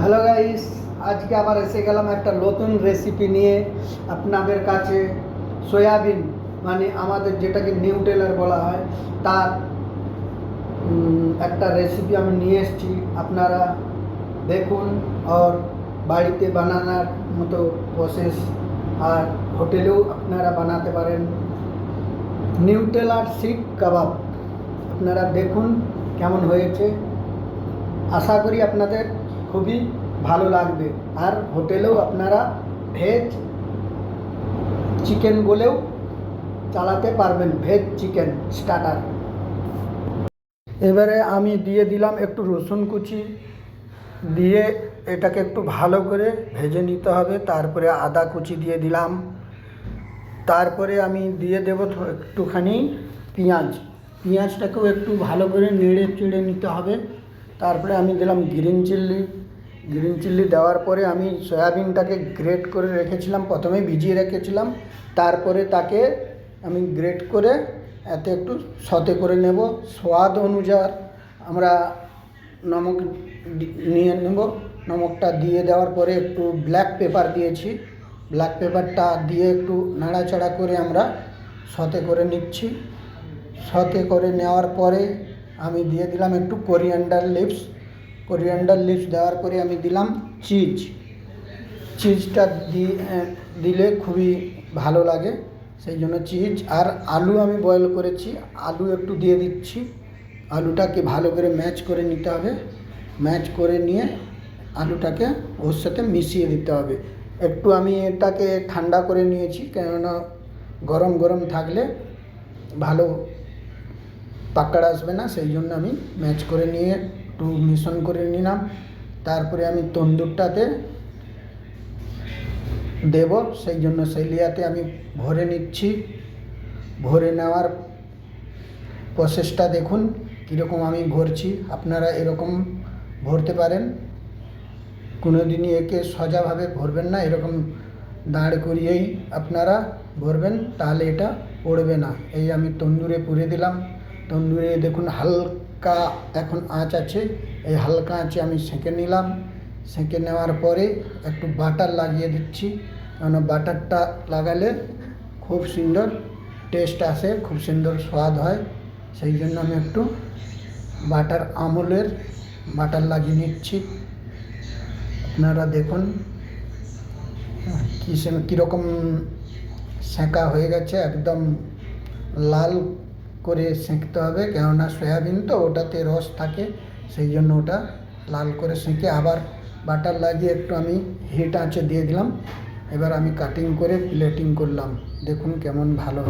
Hello guys, আজকে আবার এসে গেলাম একটা নতুন রেসিপি নিয়ে আপনাদের কাছে। সয়াবিন মানে আমাদের যেটাকে নিউটেলার বলা হয়, তার একটা রেসিপি আমি নিয়ে এসেছি। আপনারা দেখুন, আর বাড়িতে বানানোর মতো প্রসেস, আর হোটেলেও আপনারা বানাতে পারেন। নিউটেলার শিক কাবাব আপনারা দেখুন কেমন হয়েছে। আশা করি আপনাদের খুবই ভালো লাগবে। আর হোটেলেও আপনারা ভেজ চিকেন বলেও চালাতে পারবেন, ভেজ চিকেন স্টার্টার। এবারে আমি দিয়ে দিলাম একটু রসুন কুচি, দিয়ে এটাকে একটু ভালো করে ভেজে নিতে হবে। তারপরে আদা কুচি দিয়ে দিলাম। তারপরে আমি দিয়ে দেব একটুখানি পেঁয়াজটাকেও একটু ভালো করে নেড়ে চেড়ে নিতে হবে। তারপরে আমি দিলাম গ্রিন চিল্লি দেওয়ার পরে আমি সয়াবিনটাকে গ্রেট করে রেখেছিলাম, প্রথমে ভিজিয়ে রেখেছিলাম। তারপরে তাকে আমি গ্রেট করে এতে একটু সতে করে নেব। স্বাদ অনুযায়ী আমরা নমক নিয়ে নেব। নমকটা দিয়ে দেওয়ার পরে একটু ব্ল্যাক পেপার দিয়েছি। ব্ল্যাক পেপারটা দিয়ে একটু নাড়াচাড়া করে আমরা সতে করে নিচ্ছি। সতে করে নেওয়ার পরে আমি দিয়ে দিলাম একটু কোরিয়ান্ডার লিভস দেওয়ার পরে আমি দিলাম চিজটা দিলে খুবই ভালো লাগে, সেই জন্য চিজ। আর আলু আমি বয়েল করেছি, আলু একটু দিয়ে দিচ্ছি। আলুটাকে ভালো করে ম্যাচ করে নিতে হবে। ম্যাচ করে নিয়ে আলুটাকে ওর সাথে মিশিয়ে দিতে হবে। একটু আমি এটাকে ঠান্ডা করে নিয়েছি, কেননা গরম থাকলে ভালো পাকড় আসবে না, সেই জন্য আমি ম্যাচ করে নিয়ে একটু মিশ্রণ করে নিলাম। তারপরে আমি তন্দুরটাতে দেব, সেই জন্য সেই লিয়াতে আমি ভরে নিচ্ছি। ভরে নেওয়ার প্রসেসটা দেখুন কীরকম আমি ভরছি। আপনারা এরকম ভরতে পারেন। কোনো দিনই একে সোজাভাবে ভরবেন না, এরকম দাঁড় করিয়েই আপনারা ভরবেন, তাহলে এটা পড়বে না। এই আমি তন্দুরে পুরে দিলাম। তন্দুরে দেখুন হালকা এখন আঁচ আছে, এই হালকা আঁচে আমি সেঁকে নিলাম। সেঁকে নেওয়ার পরে একটু বাটার লাগিয়ে দিচ্ছি, কারণ বাটারটা লাগালে খুব সুন্দর টেস্ট আসে, খুব সুন্দর স্বাদ হয়। সেই জন্য আমি একটু আমুলের বাটার লাগিয়ে নিচ্ছি। আপনারা দেখুন কীরকম সেঁকা হয়ে গেছে, একদম লাল করে সেঁকতে হবে, কেননা সয়াবিন তো ওটাতে রস থাকে, সেই জন্য ওটা লাল করে সেঁকে আবার বাটার লাগিয়ে একটু আমি হিট আঁচে দিয়ে দিলাম। এবার আমি কাটিং করে প্লেটিং করলাম, দেখুন কেমন ভালো